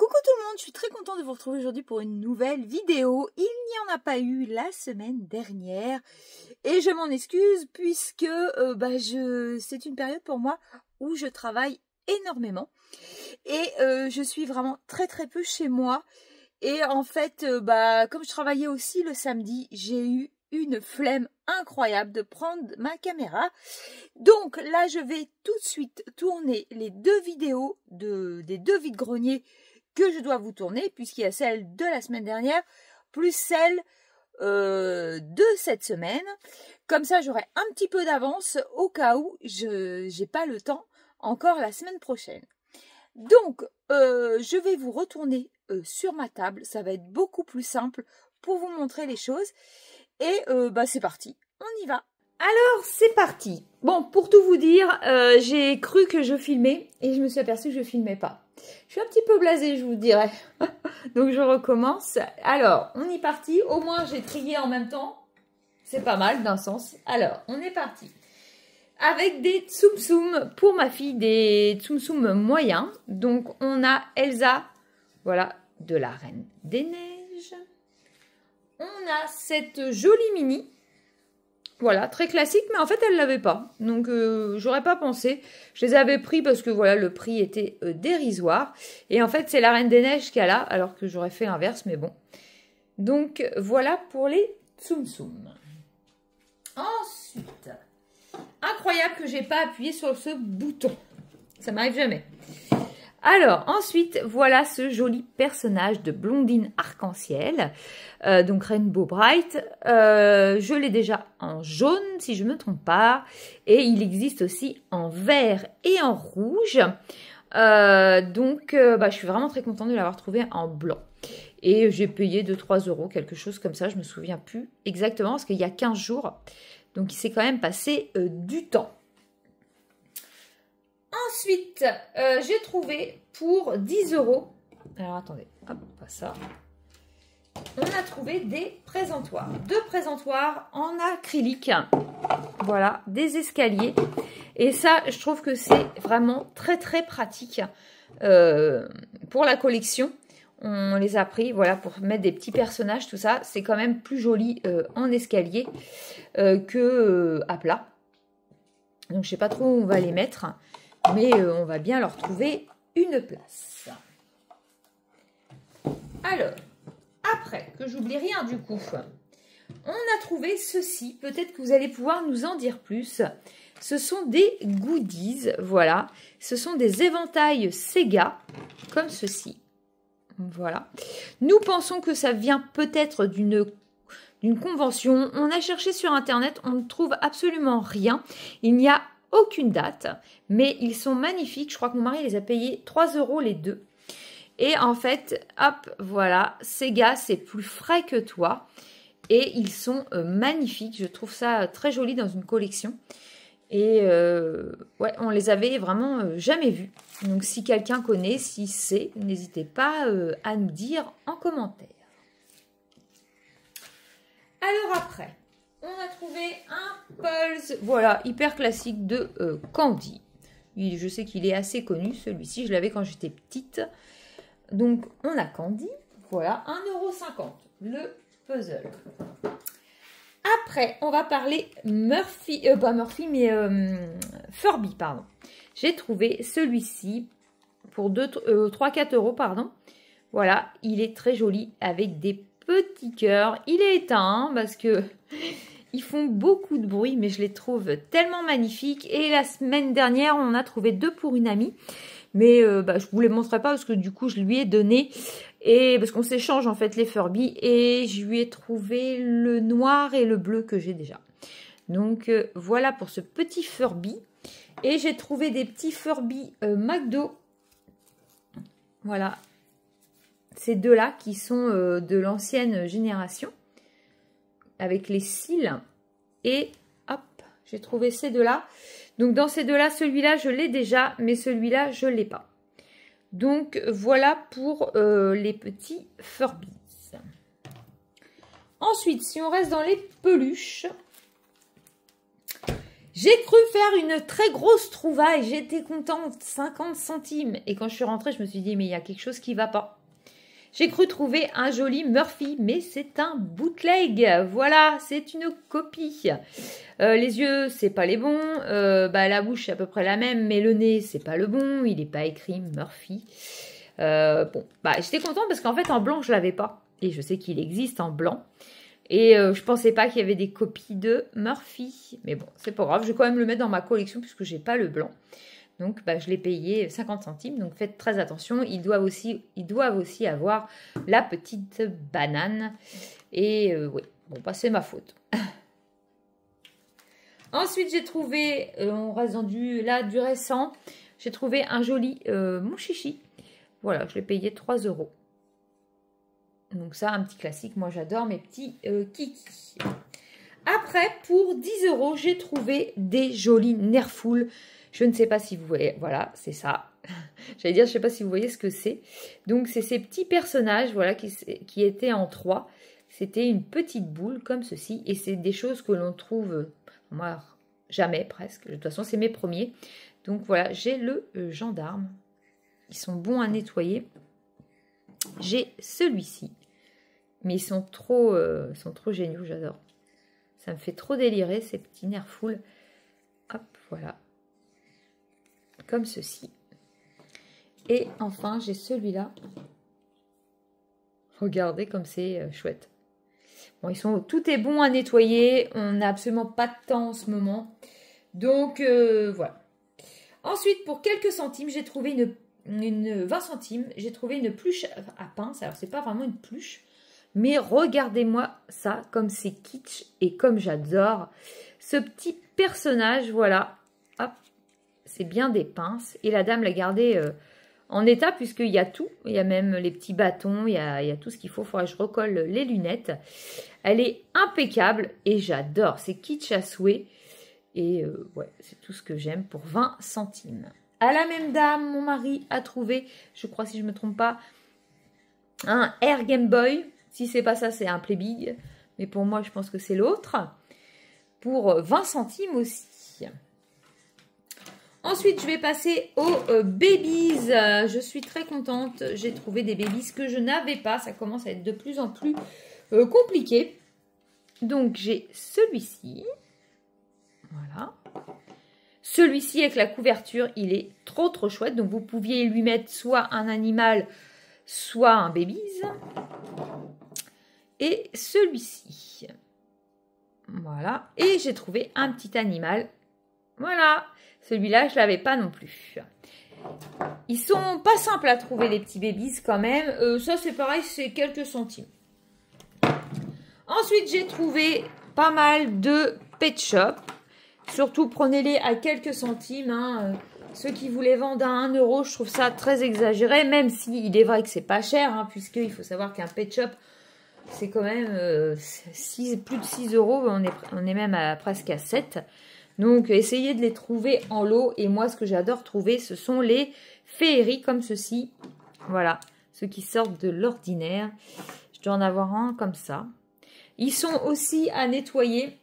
Coucou tout le monde, je suis très contente de vous retrouver aujourd'hui pour une nouvelle vidéo. Il n'y en a pas eu la semaine dernière et je m'en excuse puisque c'est une période pour moi où je travaille énormément et je suis vraiment très peu chez moi. Et en fait, comme je travaillais aussi le samedi, j'ai eu une flemme incroyable de prendre ma caméra. Donc là, je vais tout de suite tourner les deux vidéos des deux vide-greniers que je dois vous tourner, puisqu'il y a celle de la semaine dernière, plus celle de cette semaine. Comme ça, j'aurai un petit peu d'avance au cas où je n'ai pas le temps encore la semaine prochaine. Donc, je vais vous retourner sur ma table. Ça va être beaucoup plus simple pour vous montrer les choses. Et c'est parti, on y va. Alors, c'est parti. Bon, pour tout vous dire, j'ai cru que je filmais et je me suis aperçue que je filmais pas. Je suis un petit peu blasée, je vous dirais. Donc, je recommence. Alors, on est parti. Au moins, j'ai trié en même temps. C'est pas mal d'un sens. Alors, on est parti. Avec des Tsum Tsum pour ma fille, des Tsum Tsum moyens. Donc, on a Elsa, voilà, de la Reine des Neiges. On a cette jolie mini. Voilà, très classique, mais en fait, elle ne l'avait pas. Donc, j'aurais pas pensé. Je les avais pris parce que, voilà, le prix était dérisoire. Et en fait, c'est la Reine des Neiges qu'elle a, alors que j'aurais fait l'inverse, mais bon. Donc, voilà pour les Tsum Tsum. Ensuite, incroyable que j'ai pas appuyé sur ce bouton. Ça m'arrive jamais. Alors, ensuite, voilà ce joli personnage de blondine arc-en-ciel, donc Rainbow Bright. Je l'ai déjà en jaune, si je ne me trompe pas, et il existe aussi en vert et en rouge. Je suis vraiment très contente de l'avoir trouvé en blanc. Et j'ai payé 2-3 €, quelque chose comme ça, je ne me souviens plus exactement, parce qu'il y a 15 jours. Donc, il s'est quand même passé du temps. Ensuite, j'ai trouvé pour 10 €. Alors, attendez, hop, pas ça. On a trouvé des présentoirs. Deux présentoirs en acrylique. Voilà, des escaliers. Et ça, je trouve que c'est vraiment très pratique pour la collection. On les a pris, voilà, pour mettre des petits personnages, tout ça. C'est quand même plus joli en escalier que à plat. Donc, je ne sais pas trop où on va les mettre. Mais on va bien leur trouver une place. Alors, après, que j'oublie rien du coup, on a trouvé ceci. Peut-être que vous allez pouvoir nous en dire plus. Ce sont des goodies, voilà. Ce sont des éventails Sega, comme ceci. Voilà. Nous pensons que ça vient peut-être d'une convention. On a cherché sur Internet, on ne trouve absolument rien. Il n'y a aucune date, mais ils sont magnifiques. Je crois que mon mari les a payés 3 € les deux. Et en fait, hop, voilà, Sega, c'est plus frais que toi. Et ils sont magnifiques. Je trouve ça très joli dans une collection. Et ouais, on les avait vraiment jamais vus. Donc, si quelqu'un connaît, si c'est, n'hésitez pas à nous dire en commentaire. Alors après, on a trouvé un Pulse, voilà, hyper classique de Candy. Je sais qu'il est assez connu, celui-ci, je l'avais quand j'étais petite. Donc, on a Candy, voilà, 1,50 €, le puzzle. Après, on va parler Furby, pardon. J'ai trouvé celui-ci pour 3-4 €, pardon. Voilà, il est très joli avec des petits cœurs. Il est éteint parce que ils font beaucoup de bruit, mais je les trouve tellement magnifiques. Et la semaine dernière, on en a trouvé 2 pour une amie. Mais je vous les montrerai pas parce que du coup, je lui ai donné. Et parce qu'on s'échange en fait les Furby. Et je lui ai trouvé le noir et le bleu que j'ai déjà. Donc voilà pour ce petit Furby. Et j'ai trouvé des petits Furby McDo. Voilà. Ces deux-là qui sont de l'ancienne génération. Avec les cils. Et hop, j'ai trouvé ces deux-là. Donc dans ces deux-là, celui-là, je l'ai déjà, mais celui-là, je ne l'ai pas. Donc voilà pour les petits Furbies. Ensuite, si on reste dans les peluches, J'ai cru faire une très grosse trouvaille. J'étais contente, 50 centimes. Et quand je suis rentrée, je me suis dit, mais il y a quelque chose qui ne va pas. J'ai cru trouver un joli Murphy, mais c'est un bootleg. Voilà, c'est une copie. Les yeux, c'est pas les bons. La bouche, c'est à peu près la même, mais le nez, c'est pas le bon. Il n'est pas écrit Murphy. J'étais contente parce qu'en fait, en blanc, je l'avais pas. Et je sais qu'il existe en blanc. Et je pensais pas qu'il y avait des copies de Murphy. Mais bon, c'est pas grave. Je vais quand même le mettre dans ma collection puisque j'ai pas le blanc. Donc, je l'ai payé 50 centimes. Donc, faites très attention. Ils doivent aussi avoir la petite banane. Et oui, bon, c'est ma faute. Ensuite, j'ai trouvé, on reste dans du récent. J'ai trouvé un joli mouchichi. Voilà, je l'ai payé 3 €. Donc ça, un petit classique. Moi, j'adore mes petits kikis. Après, pour 10 €, j'ai trouvé des jolis Nerful. Je ne sais pas si vous voyez. Voilà, c'est ça. J'allais dire, je ne sais pas si vous voyez ce que c'est. Donc, c'est ces petits personnages voilà, qui étaient en 3. C'était une petite boule comme ceci. Et c'est des choses que l'on trouve, moi, jamais presque. De toute façon, c'est mes premiers. Donc, voilà, j'ai le gendarme. Ils sont bons à nettoyer. J'ai celui-ci. Mais ils sont trop géniaux, j'adore. Ça me fait trop délirer, ces petits Nerful. Hop, voilà. Comme ceci. Et enfin, j'ai celui-là. Regardez comme c'est chouette. Bon, tout est bon à nettoyer. On n'a absolument pas de temps en ce moment. Donc, voilà. Ensuite, pour quelques centimes, j'ai trouvé une 20 centimes. J'ai trouvé une pluche à pince. Alors, c'est pas vraiment une pluche. Mais regardez-moi ça, comme c'est kitsch et comme j'adore. Ce petit personnage, voilà. Hop, c'est bien des pinces. Et la dame l'a gardé en état puisqu'il y a tout. Il y a même les petits bâtons, il y a tout ce qu'il faut. Il faudra que je recolle les lunettes. Elle est impeccable et j'adore. C'est kitsch à souhait. Et ouais, c'est tout ce que j'aime pour 20 centimes. À la même dame, mon mari a trouvé, je crois si je ne me trompe pas, un Air Game Boy. Si c'est pas ça, c'est un Playbill. Mais pour moi, je pense que c'est l'autre. Pour 20 centimes aussi. Ensuite, je vais passer aux babies. Je suis très contente. J'ai trouvé des babies que je n'avais pas. Ça commence à être de plus en plus compliqué. Donc, j'ai celui-ci. Voilà. Celui-ci avec la couverture, il est trop chouette. Donc, vous pouviez lui mettre soit un animal, soit un babies. Et celui-ci. Voilà. Et j'ai trouvé un petit animal. Voilà. Celui-là, je ne l'avais pas non plus. Ils sont pas simples à trouver, les petits babies, quand même. Ça, c'est pareil, c'est quelques centimes. Ensuite, j'ai trouvé pas mal de pet shop. Surtout, prenez-les à quelques centimes. Hein. Ceux qui vous les vendent à 1 €, je trouve ça très exagéré. Même s'il est vrai que c'est pas cher, hein, puisqu'il faut savoir qu'un pet shop, c'est quand même plus de 6 €. On est même presque à 7. Donc, essayez de les trouver en lot. Et moi, ce que j'adore trouver, ce sont les féeries comme ceci. Voilà, ceux qui sortent de l'ordinaire. Je dois en avoir un comme ça. Ils sont aussi à nettoyer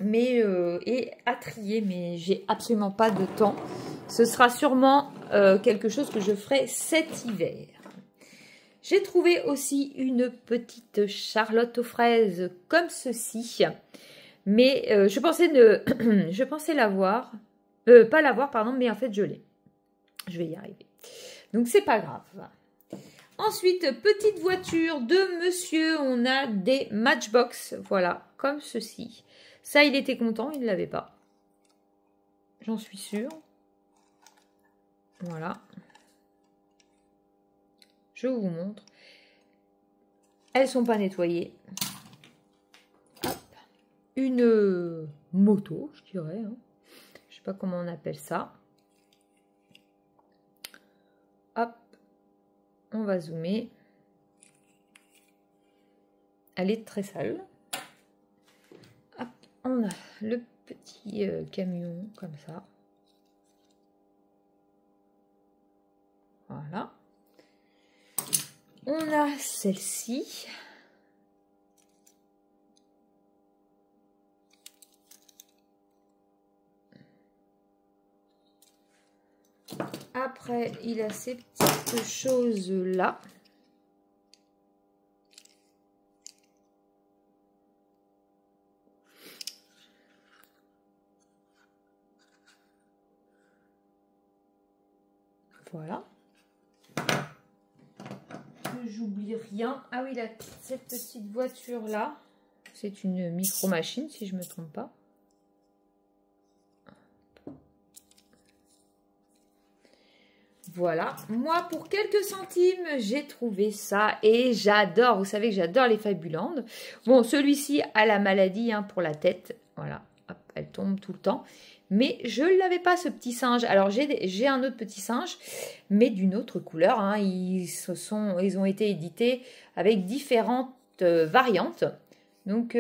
et à trier, mais j'ai absolument pas de temps. Ce sera sûrement quelque chose que je ferai cet hiver. J'ai trouvé aussi une petite Charlotte aux fraises comme ceci. Mais je pensais l'avoir. Pas l'avoir, pardon, mais en fait, je l'ai. Je vais y arriver. Donc, c'est pas grave. Ensuite, petite voiture de monsieur. On a des Matchbox. Voilà, comme ceci. Ça, il était content. Il ne l'avait pas. J'en suis sûre. Voilà. Je vous montre. Elles sont pas nettoyées. Hop. Une moto, je dirais. Hein. Je sais pas comment on appelle ça. Hop. On va zoomer. Elle est très sale. Hop. On a le petit camion comme ça. Voilà. On a celle-ci. après, il a ces petites choses-là. Voilà. J'oublie rien. Ah oui, cette petite voiture-là, c'est une micro-machine, si je ne me trompe pas. Voilà. Moi, pour quelques centimes, j'ai trouvé ça et j'adore. Vous savez que j'adore les Fabuland. Bon, celui-ci a la maladie hein, pour la tête. Voilà. Hop, elle tombe tout le temps. Mais je ne l'avais pas, ce petit singe. Alors, j'ai un autre petit singe, mais d'une autre couleur. Hein. Ils ont été édités avec différentes variantes. Donc,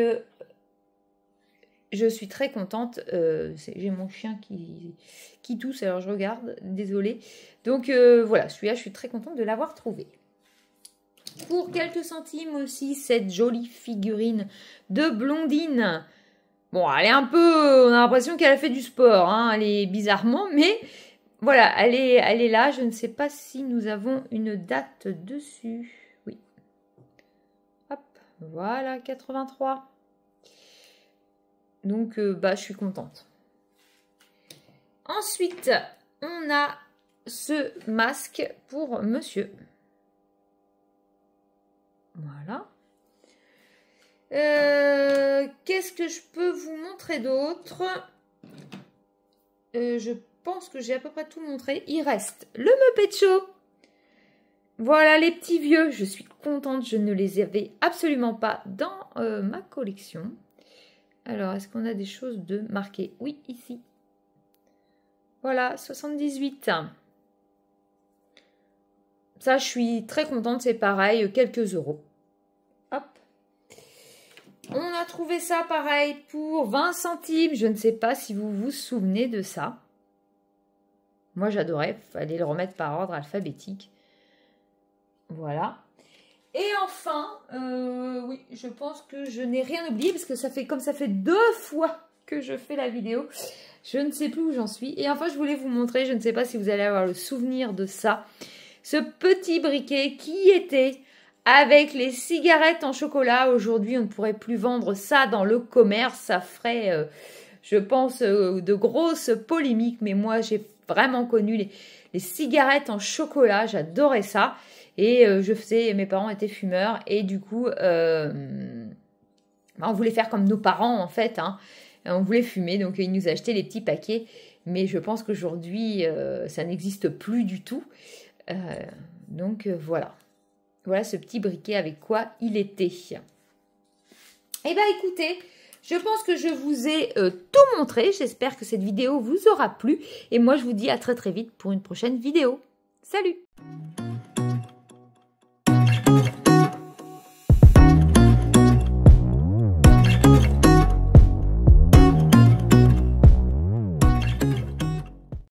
je suis très contente. J'ai mon chien qui tousse, alors je regarde. Désolée. Donc, voilà, celui-là, je suis très contente de l'avoir trouvé. Pour quelques centimes aussi, cette jolie figurine de Blondine. Bon, elle est un peu... On a l'impression qu'elle a fait du sport, hein, elle est bizarrement, mais voilà, elle est là. Je ne sais pas si nous avons une date dessus. Oui. Hop, voilà, 83. Donc, je suis contente. Ensuite, on a ce masque pour monsieur. Voilà. Qu'est-ce que je peux vous montrer d'autre? Je pense que j'ai à peu près tout montré. Il reste le Muppet Show. Voilà les petits vieux. Je suis contente. Je ne les avais absolument pas dans ma collection. Alors, est-ce qu'on a des choses de marquées? Oui, ici. Voilà, 78. Ça, je suis très contente. C'est pareil, quelques euros. Hop. On a trouvé ça pareil pour 20 centimes. Je ne sais pas si vous vous souvenez de ça. Moi, j'adorais. Il fallait le remettre par ordre alphabétique. Voilà. Et enfin, oui, je pense que je n'ai rien oublié parce que ça fait 2 fois que je fais la vidéo. Je ne sais plus où j'en suis. Et enfin, je voulais vous montrer, je ne sais pas si vous allez avoir le souvenir de ça, ce petit briquet qui était avec les cigarettes en chocolat. Aujourd'hui, on ne pourrait plus vendre ça dans le commerce. Ça ferait, je pense, de grosses polémiques. Mais moi, j'ai vraiment connu les cigarettes en chocolat. J'adorais ça. Et mes parents étaient fumeurs. Et du coup, on voulait faire comme nos parents, en fait. Hein. On voulait fumer, donc ils nous achetaient les petits paquets. Mais je pense qu'aujourd'hui, ça n'existe plus du tout. Donc, voilà. Voilà ce petit briquet avec quoi il était. Eh bien, écoutez, je pense que je vous ai tout montré. J'espère que cette vidéo vous aura plu. Et moi, je vous dis à très très vite pour une prochaine vidéo. Salut!